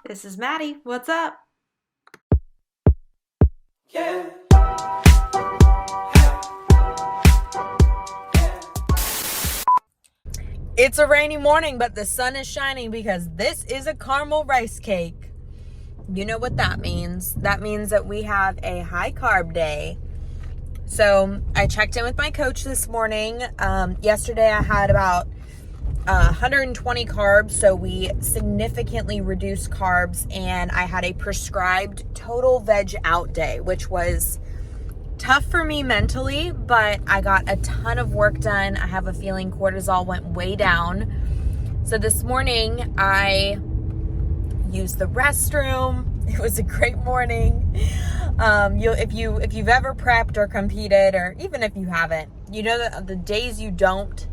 This is Maddie. What's up? Yeah. It's a rainy morning, but the sun is shining because this is a caramel rice cake. You know what that means. That means that we have a high carb day. So I checked in with my coach this morning. Yesterday I had about 120 carbs, so we significantly reduced carbs, and I had a prescribed total veg out day, which was tough for me mentally, but I got a ton of work done. I have a feeling cortisol went way down. So this morning I used the restroom. It was a great morning. If you've ever prepped or competed, or even if you haven't, you know that the days you don't,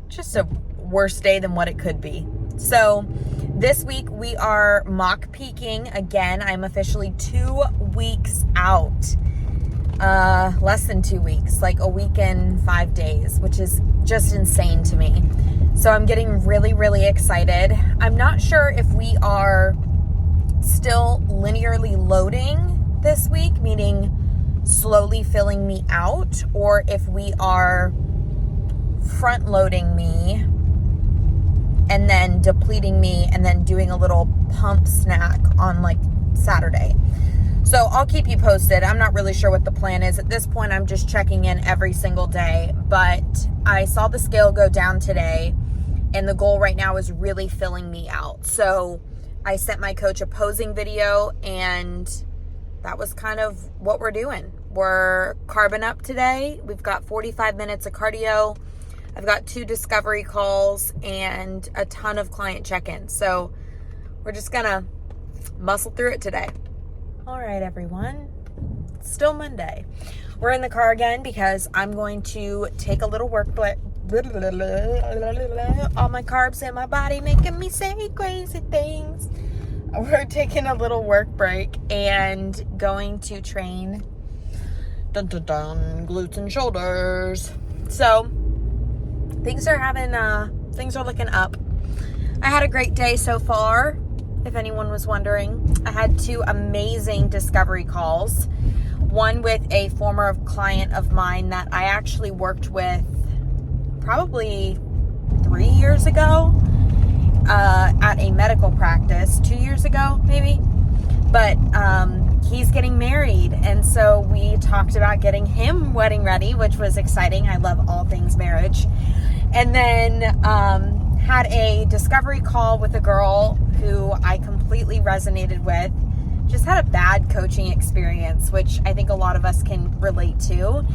just a worse day than what it could be. So this week we are mock peaking again. I'm officially 2 weeks out. Less than 2 weeks, like a week and 5 days, which is just insane to me. So I'm getting really, really excited. I'm not sure if we are still linearly loading this week, meaning slowly filling me out, or if we are front loading me and then depleting me and then doing a little pump snack on like Saturday. So I'll keep you posted. I'm not really sure what the plan is. At this point, I'm just checking in every single day. But I saw the scale go down today, and the goal right now is really filling me out. So I sent my coach a posing video, and that was kind of what we're doing. We're carbing up today. We've got 45 minutes of cardio. I've got 2 discovery calls and a ton of client check-ins. So we're just gonna muscle through it today. All right, everyone. It's still Monday. We're in the car again because I'm going to take a little work break. All my carbs in my body making me say crazy things. We're taking a little work break and going to train glutes and shoulders. So things are looking up. I had a great day so far. If anyone was wondering, I had 2 amazing discovery calls. One with a former client of mine that I actually worked with probably 3 years ago at a medical practice, 2 years ago maybe. But he's getting married, and so we talked about getting him wedding ready, which was exciting. I love all things marriage. And then had a discovery call with a girl who I completely resonated with. Just had a bad coaching experience, which I think a lot of us can relate to,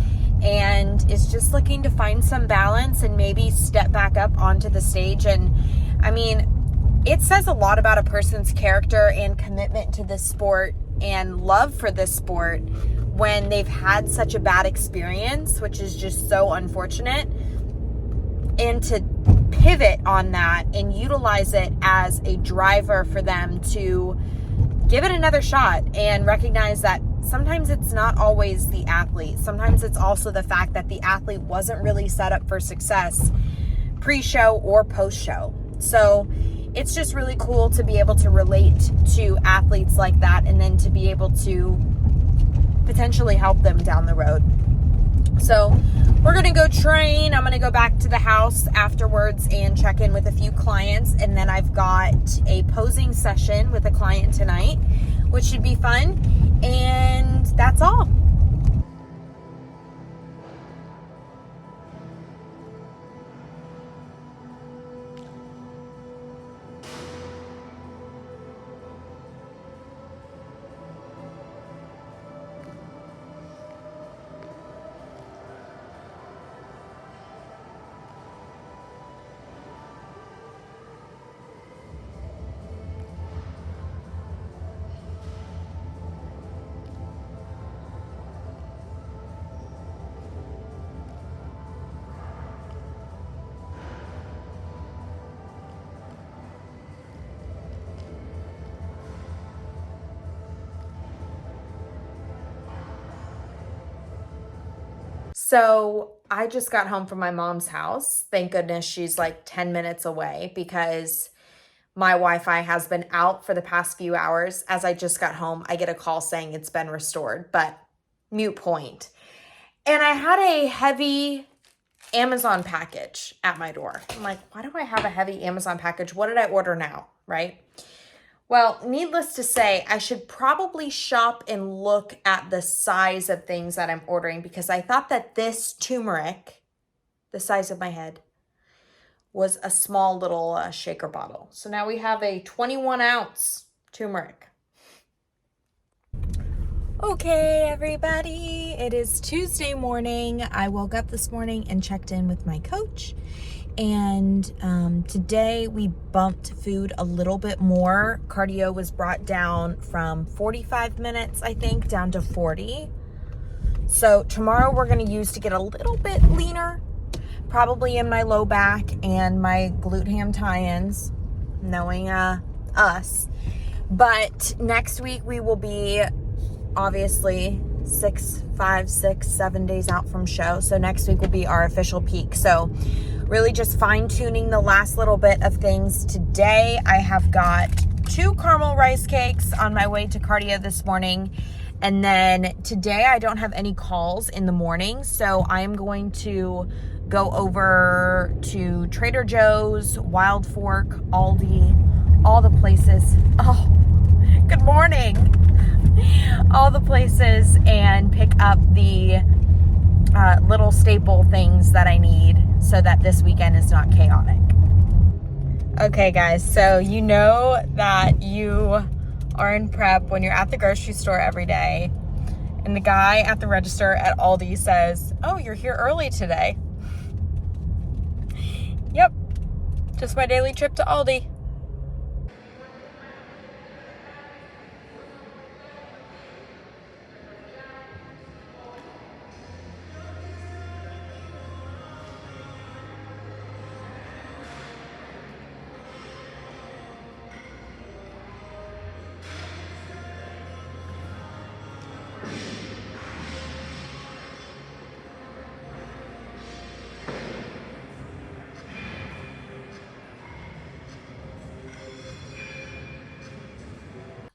and is just looking to find some balance and maybe step back up onto the stage. And I mean, it says a lot about a person's character and commitment to this sport and love for this sport when they've had such a bad experience, which is just so unfortunate, and to pivot on that and utilize it as a driver for them to give it another shot and recognize that sometimes it's not always the athlete. Sometimes it's also the fact that the athlete wasn't really set up for success pre-show or post-show. So it's just really cool to be able to relate to athletes like that, and then to be able to potentially help them down the road. So we're going to go train. I'm going to go back to the house afterwards and check in with a few clients. And then I've got a posing session with a client tonight, which should be fun. And that's all. So I just got home from my mom's house. Thank goodness she's like 10 minutes away, because my Wi-Fi has been out for the past few hours. As I just got home, I get a call saying it's been restored, but moot point. And I had a heavy Amazon package at my door. I'm like, why do I have a heavy Amazon package? What did I order now, right? Well, needless to say, I should probably shop and look at the size of things that I'm ordering, because I thought that this turmeric, the size of my head, was a small little shaker bottle. So now we have a 21 ounce turmeric. Okay, everybody, it is Tuesday morning. I woke up this morning and checked in with my coach. And today we bumped food a little bit more. Cardio was brought down from 45 minutes, I think, down to 40. So tomorrow we're going to use to get a little bit leaner, probably in my low back and my glute ham tie-ins, knowing us. But next week we will be obviously 5, 6, 7 days out from show. So next week will be our official peak. So really just fine tuning the last little bit of things. Today I have got 2 caramel rice cakes on my way to cardio this morning. And then today I don't have any calls in the morning. So I am going to go over to Trader Joe's, Wild Fork, Aldi, all the places. Oh, good morning. All the places, and pick up the little staple things that I need so that this weekend is not chaotic. Okay, guys, so you know that you are in prep when you're at the grocery store every day, and the guy at the register at Aldi says, "Oh, you're here early today." Yep, just my daily trip to Aldi.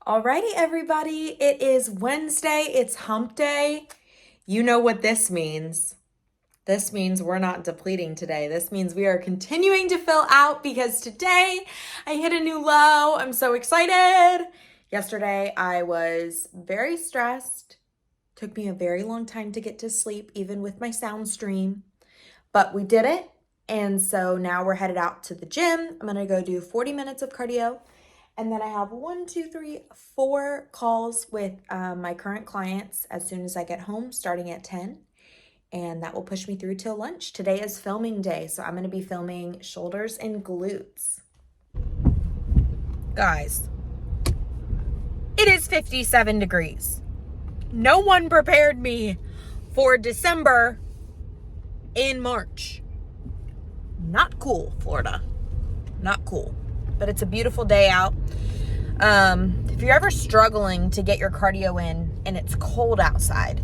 Alrighty, everybody, it is Wednesday, it's hump day. You know what this means. This means we're not depleting today. This means we are continuing to fill out, because today I hit a new low. I'm so excited. Yesterday I was very stressed. Took me a very long time to get to sleep, even with my sound stream, but we did it. And so now we're headed out to the gym. I'm gonna go do 40 minutes of cardio. And then I have 4 calls with my current clients as soon as I get home, starting at 10. And that will push me through till lunch. Today is filming day, so I'm going to be filming shoulders and glutes. Guys, it is 57 degrees. No one prepared me for December in March. Not cool, Florida. Not cool. But it's a beautiful day out. If you're ever struggling to get your cardio in and it's cold outside,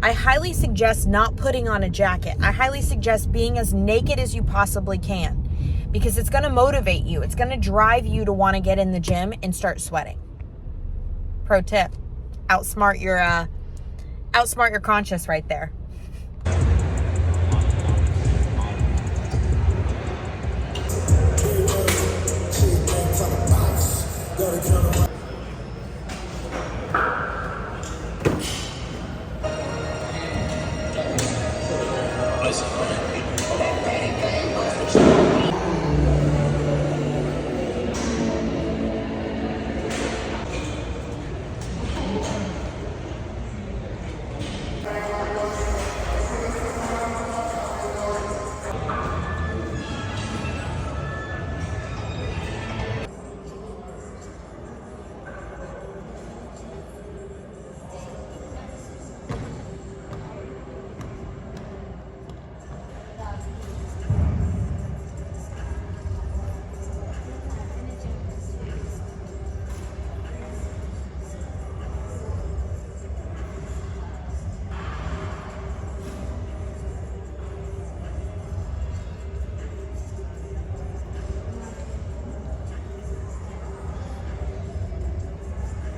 I highly suggest not putting on a jacket. I highly suggest being as naked as you possibly can, because it's going to motivate you. It's going to drive you to want to get in the gym and start sweating. Pro tip, outsmart your conscience right there.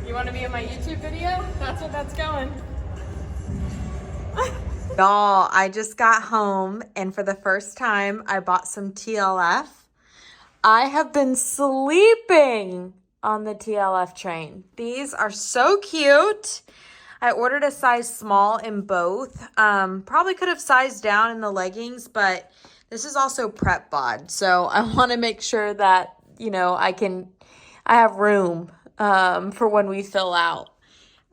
You want to be in my YouTube video? That's what that's going. Y'all, I just got home and for the first time I bought some TLF. I have been sleeping on the TLF train. These are so cute. I ordered a size small in both. Probably could have sized down in the leggings, but this is also prep bod. So I want to make sure that, you know, I have room for when we fill out.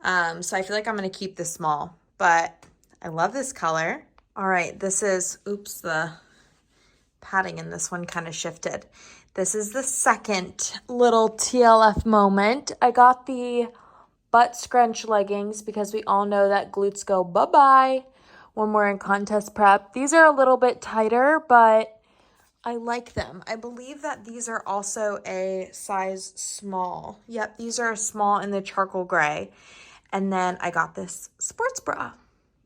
So I feel like I'm going to keep this small, but I love this color. All right, this is, oops, the padding in this one kind of shifted. This is the second little TLF moment. I got the butt scrunch leggings because we all know that glutes go bye-bye when we're in contest prep. These are a little bit tighter, but I like them. I believe that these are also a size small. Yep, these are a small in the charcoal gray. And then I got this sports bra.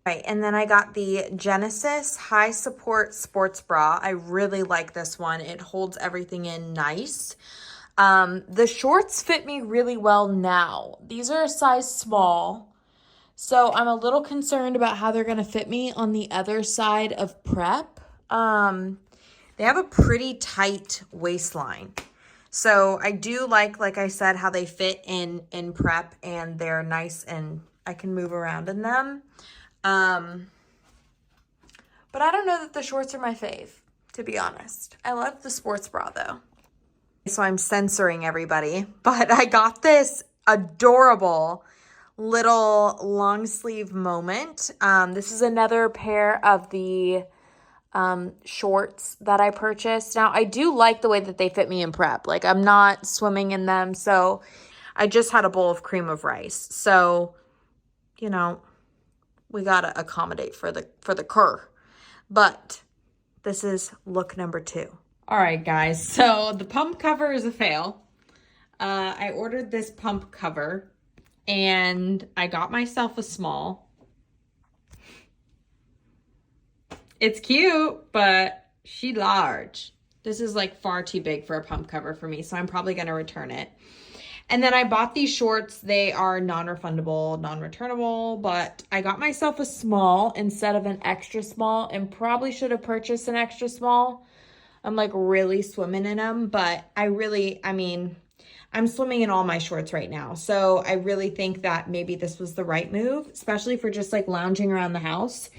Right, and then I got the Genesis High Support Sports Bra. I really like this one. It holds everything in nice. The shorts fit me really well now. These are a size small, so I'm a little concerned about how they're going to fit me on the other side of prep. They have a pretty tight waistline. So I do like I said, how they fit in prep, and they're nice and I can move around in them. But I don't know that the shorts are my fave, to be honest. I love the sports bra though. So I'm censoring everybody, but I got this adorable little long sleeve moment. This is another pair of the shorts that I purchased. Now I do like the way that they fit me in prep. Like I'm not swimming in them. So I just had a bowl of cream of rice. So, you know, we got to accommodate for the cur. But this is look number 2. All right, guys. So the pump cover is a fail. I ordered this pump cover and I got myself a small. It's cute, but she large. This is like far too big for a pump cover for me, so I'm probably going to return it. And then I bought these shorts. They are non-refundable, non-returnable, but I got myself a small instead of an extra small and probably should have purchased an extra small. I'm like really swimming in them, but I'm swimming in all my shorts right now. So I really think that maybe this was the right move, especially for just like lounging around the house.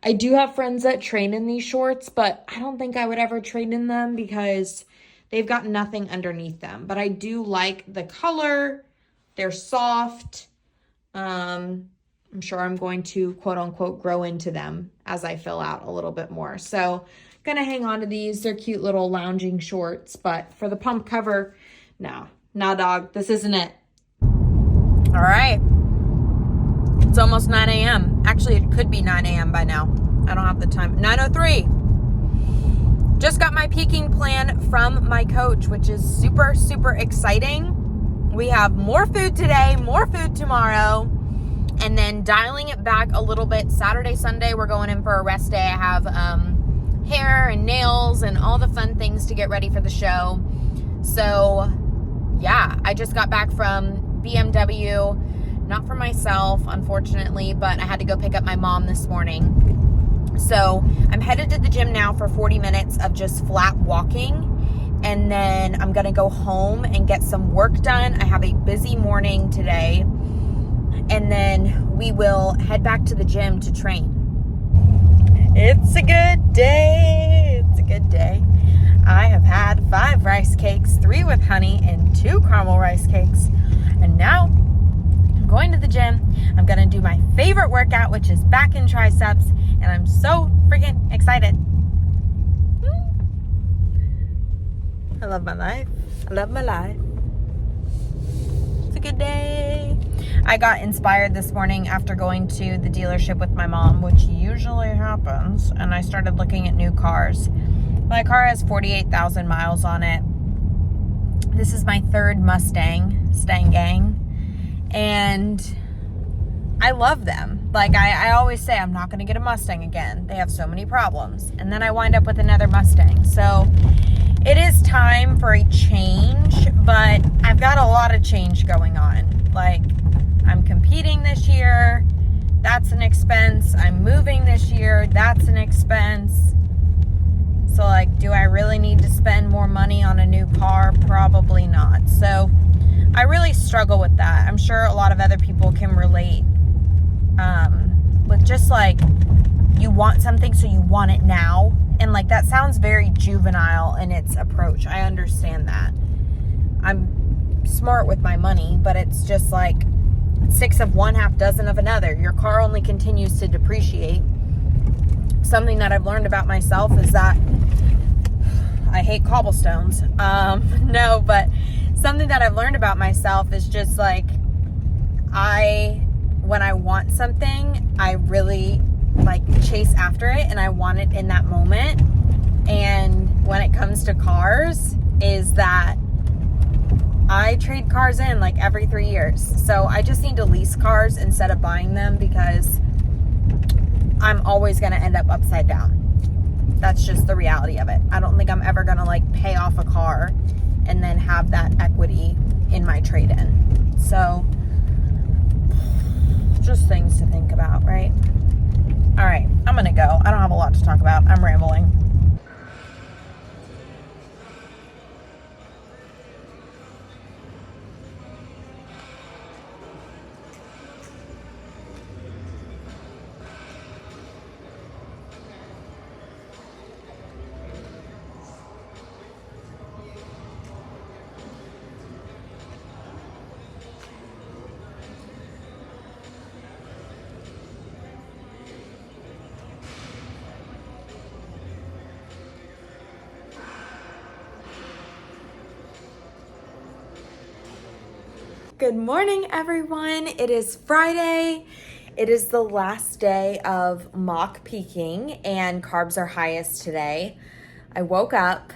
I do have friends that train in these shorts, but I don't think I would ever train in them because they've got nothing underneath them. But I do like the color. They're soft. I'm sure I'm going to quote unquote grow into them as I fill out a little bit more. So I'm gonna hang on to these. They're cute little lounging shorts, but for the pump cover, no, dog, this isn't it. All right. It's almost 9 a.m. Actually, it could be 9 a.m. by now. I don't have the time. 9:03. Just got my peaking plan from my coach, which is super, super exciting. We have more food today, more food tomorrow, and then dialing it back a little bit. Saturday, Sunday, we're going in for a rest day. I have hair and nails and all the fun things to get ready for the show. So, yeah, I just got back from BMW. Not for myself, unfortunately, but I had to go pick up my mom this morning. So I'm headed to the gym now for 40 minutes of just flat walking. And then I'm going to go home and get some work done. I have a busy morning today. And then we will head back to the gym to train. It's a good day. It's a good day. I have had 5 rice cakes, 3 with honey and 2 caramel rice cakes. And now going to the gym. I'm gonna do my favorite workout, which is back and triceps, and I'm so freaking excited. I love my life. I love my life. It's a good day. I got inspired this morning after going to the dealership with my mom, which usually happens, and I started looking at new cars. My car has 48,000 miles on it. This is my 3rd Mustang gang. And I love them. Like I always say, I'm not going to get a Mustang again. They have so many problems. And then I wind up with another Mustang. So it is time for a change, but I've got got a lot of change going on. Like, I'm competing this year. That's an expense. I'm moving this year. That's an expense. So, like, do I really need to spend more money on a new car? Probably not. So, I really struggle with that. I'm sure a lot of other people can relate with just, like, you want something, so you want it now. And, like, that sounds very juvenile in its approach. I understand that. I'm smart with my money, but it's just, like, 6 of one, half dozen of another. Your car only continues to depreciate. Something that I've learned about myself is that I hate cobblestones. No, but something that I've learned about myself is just like, when I want something, I really like chase after it and I want it in that moment. And when it comes to cars, is that I trade cars in like every 3 years. So I just need to lease cars instead of buying them because I'm always going to end up upside down. That's just the reality of it. I don't think I'm ever going to like pay off a car and then have that equity in my trade-in. So just things to think about, right? All right, I'm going to go. I don't have a lot to talk about. I'm rambling. Good morning, everyone. It is Friday. It is the last day of mock peaking and carbs are highest today. I woke up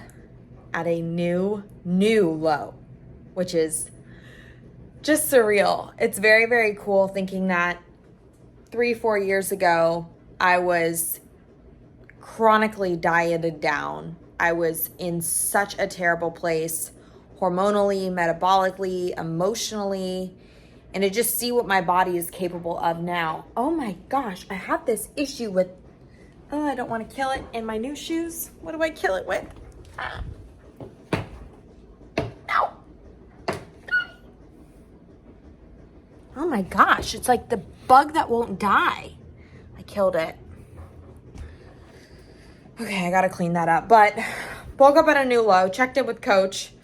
at a new low, which is just surreal. It's very, very cool thinking that 3-4 years ago, I was chronically dieted down. I was in such a terrible place, hormonally, metabolically, emotionally, and to just see what my body is capable of now. Oh my gosh, I have this issue with, I don't want to kill it in my new shoes. What do I kill it with? No. Oh my gosh, it's like the bug that won't die. I killed it. Okay, I gotta clean that up. But woke up at a new low, checked in with Coach,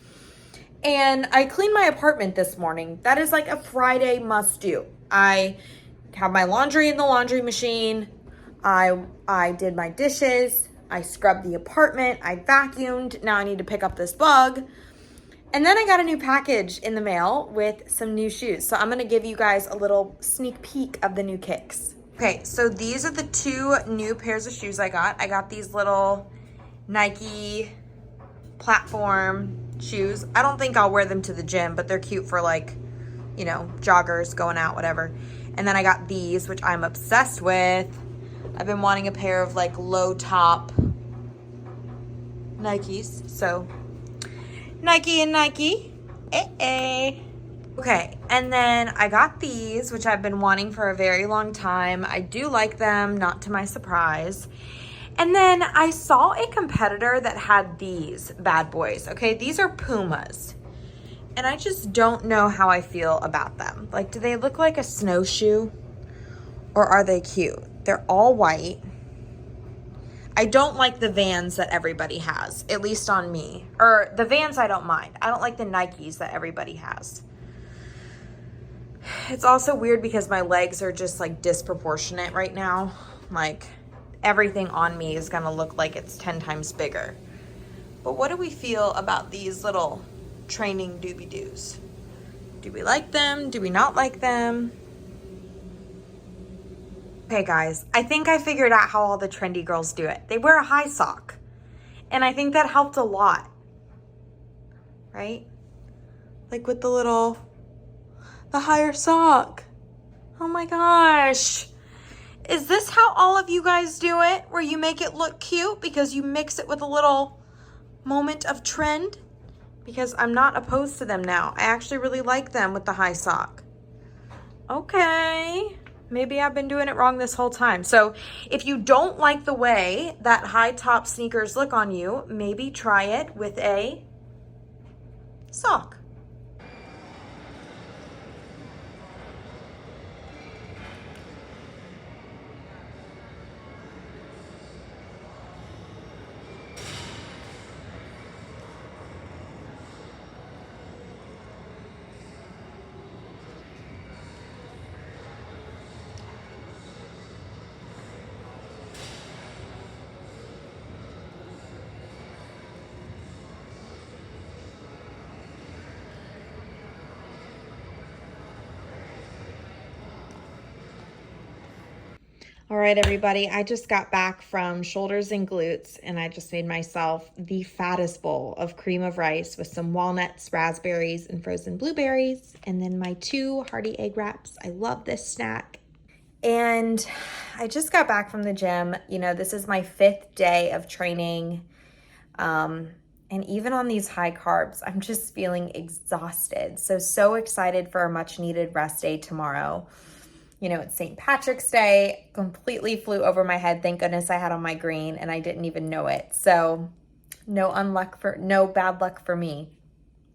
and I cleaned my apartment this morning. That is like a Friday must do. I have my laundry in the laundry machine. I did my dishes. I scrubbed the apartment. I vacuumed. Now I need to pick up this bug. And then I got a new package in the mail with some new shoes. So I'm gonna give you guys a little sneak peek of the new kicks. Okay, so these are the 2 new pairs of shoes I got. I got these little Nike platform shoes. I don't think I'll wear them to the gym, but they're cute for like, you know, joggers, going out, whatever. And then I got these, which I'm obsessed with. I've been wanting a pair of like low top Nikes. So Nike and Nike. Okay, and then I got these, which I've been wanting for a very long time. I do like them, not to my surprise. And then I saw a competitor that had these bad boys. Okay, these are Pumas. And I just don't know how I feel about them. Like, do they look like a snowshoe? Or are they cute? They're all white. I don't like the Vans that everybody has, at least on me. Or the Vans I don't mind. I don't like the Nikes that everybody has. It's also weird because my legs are just like disproportionate right now. Like everything on me is gonna look like it's 10 times bigger. But what do we feel about these little training doobie-doos? Do we like them? Do we not like them? Okay guys, I think I figured out how all the trendy girls do it. They wear a high sock. And I think that helped a lot. Right? Like with the higher sock. Oh my gosh. Is this how all of you guys do it? Where you make it look cute because you mix it with a little moment of trend? because I'm not opposed to them now. I actually really like them with the high sock. Okay, maybe I've been doing it wrong this whole time. So if you don't like the way that high top sneakers look on you, maybe try it with a sock. All right, everybody, I just got back from shoulders and glutes, and I just made myself the fattest bowl of cream of rice with some walnuts, raspberries, and frozen blueberries, and then my 2 hearty egg wraps. I love this snack. And I just got back from the gym. You know, this is my 5th day of training. And even on these high carbs, I'm just feeling exhausted. So excited for a much needed rest day tomorrow. You know, it's St. Patrick's Day, completely flew over my head. Thank goodness I had on my green and I didn't even know it. So no bad luck for me.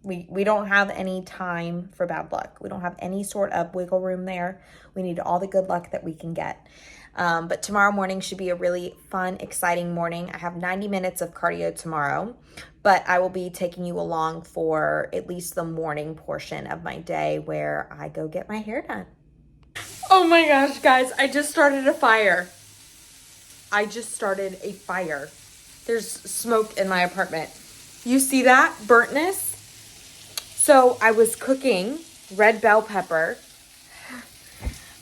We don't have any time for bad luck. We don't have any sort of wiggle room there. We need all the good luck that we can get. But tomorrow morning should be a really fun, exciting morning. I have 90 minutes of cardio tomorrow, but I will be taking you along for at least the morning portion of my day where I go get my hair done. Oh my gosh, guys, I just started a fire. There's smoke in my apartment. You see that burntness? So I was cooking red bell pepper.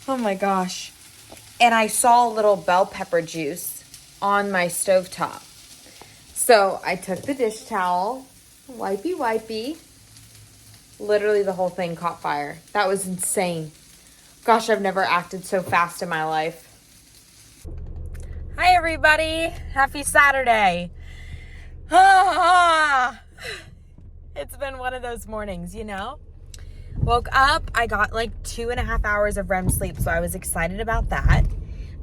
Oh my gosh. And I saw a little bell pepper juice on my stovetop. So I took the dish towel, wipey. Literally the whole thing caught fire. That was insane. Gosh, I've never acted so fast in my life. Hi, everybody. Happy Saturday. It's been one of those mornings, you know? Woke up, I got like 2.5 hours of REM sleep, so I was excited about that.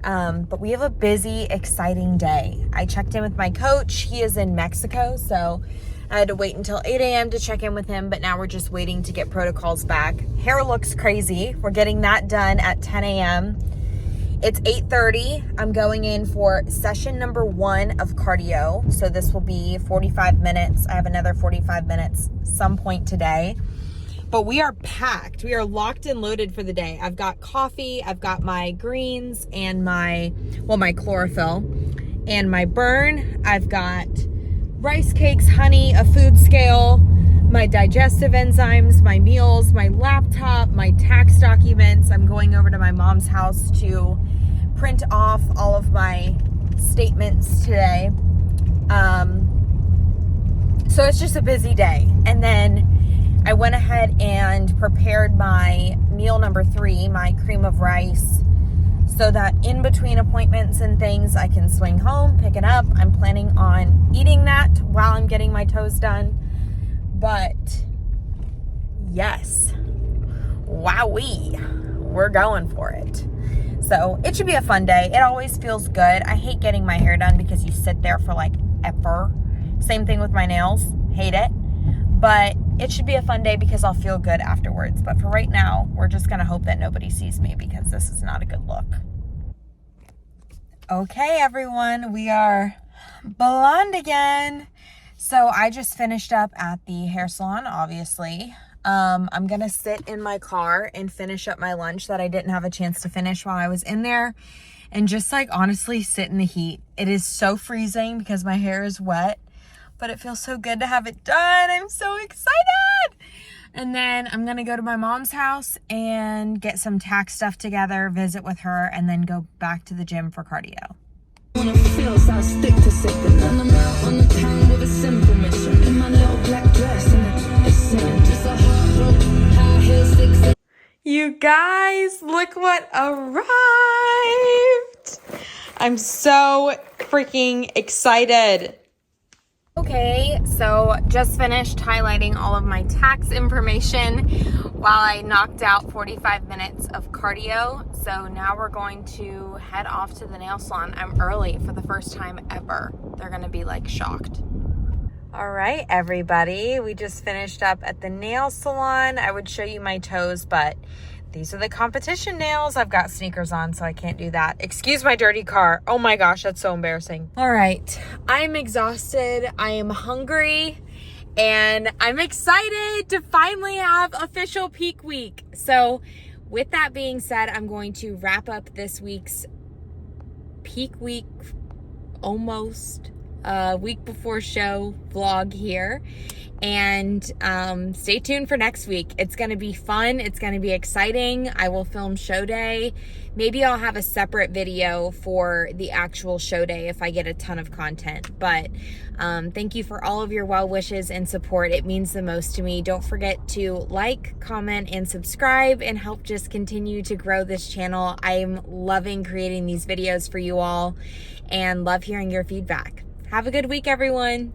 But we have a busy, exciting day. I checked in with my coach. He is in Mexico, so I had to wait until 8 a.m. to check in with him, but now we're just waiting to get protocols back. Hair looks crazy. We're getting that done at 10 a.m. It's 8:30. I'm going in for session number 1 of cardio. So this will be 45 minutes. I have another 45 minutes some point today. But we are packed. We are locked and loaded for the day. I've got coffee, I've got my greens and my chlorophyll and my burn. I've got rice cakes, honey, a food scale, my digestive enzymes, my meals, my laptop, my tax documents. I'm going over to my mom's house to print off all of my statements today. So it's just a busy day. And then I went ahead and prepared my meal number 3, my cream of rice, so that in between appointments and things, I can swing home, pick it up. I'm planning on eating that while I'm getting my toes done. But yes, wowee, we're going for it. So it should be a fun day. It always feels good. I hate getting my hair done because you sit there for like ever. Same thing with my nails, hate it. But it should be a fun day because I'll feel good afterwards. But for right now, we're just gonna hope that nobody sees me because this is not a good look. Okay, everyone, we are blonde again. So I just finished up at the hair salon, obviously. I'm gonna sit in my car and finish up my lunch that I didn't have a chance to finish while I was in there, and just like honestly sit in the heat. It is so freezing because my hair is wet, but it feels so good to have it done. I'm so excited. And then I'm gonna go to my mom's house and get some tax stuff together, visit with her, and then go back to the gym for cardio. When it feels, I'll stick to sipping. And I'm out on the town with a simple mission. In my little black dress and it's sitting just a heart broke, high heel 6. You guys, look what arrived. I'm so freaking excited. Okay, so just finished highlighting all of my tax information while I knocked out 45 minutes of cardio. So now we're going to head off to the nail salon. I'm early for the first time ever. They're gonna be like shocked. All right, everybody, we just finished up at the nail salon. I would show you my toes, but these are the competition nails. I've got sneakers on, so I can't do that. Excuse my dirty car. Oh my gosh, that's so embarrassing. All right, I'm exhausted. I am hungry, and I'm excited to finally have official peak week. So with that being said, I'm going to wrap up this week's peak week, almost week before show vlog here. And stay tuned for next week. It's going to be fun. It's going to be exciting. I will film show day. Maybe I'll have a separate video for the actual show day if I get a ton of content. But thank you for all of your well wishes and support. It means the most to me. Don't forget to like, comment, and subscribe and help just continue to grow this channel. I'm loving creating these videos for you all and love hearing your feedback. Have a good week, everyone.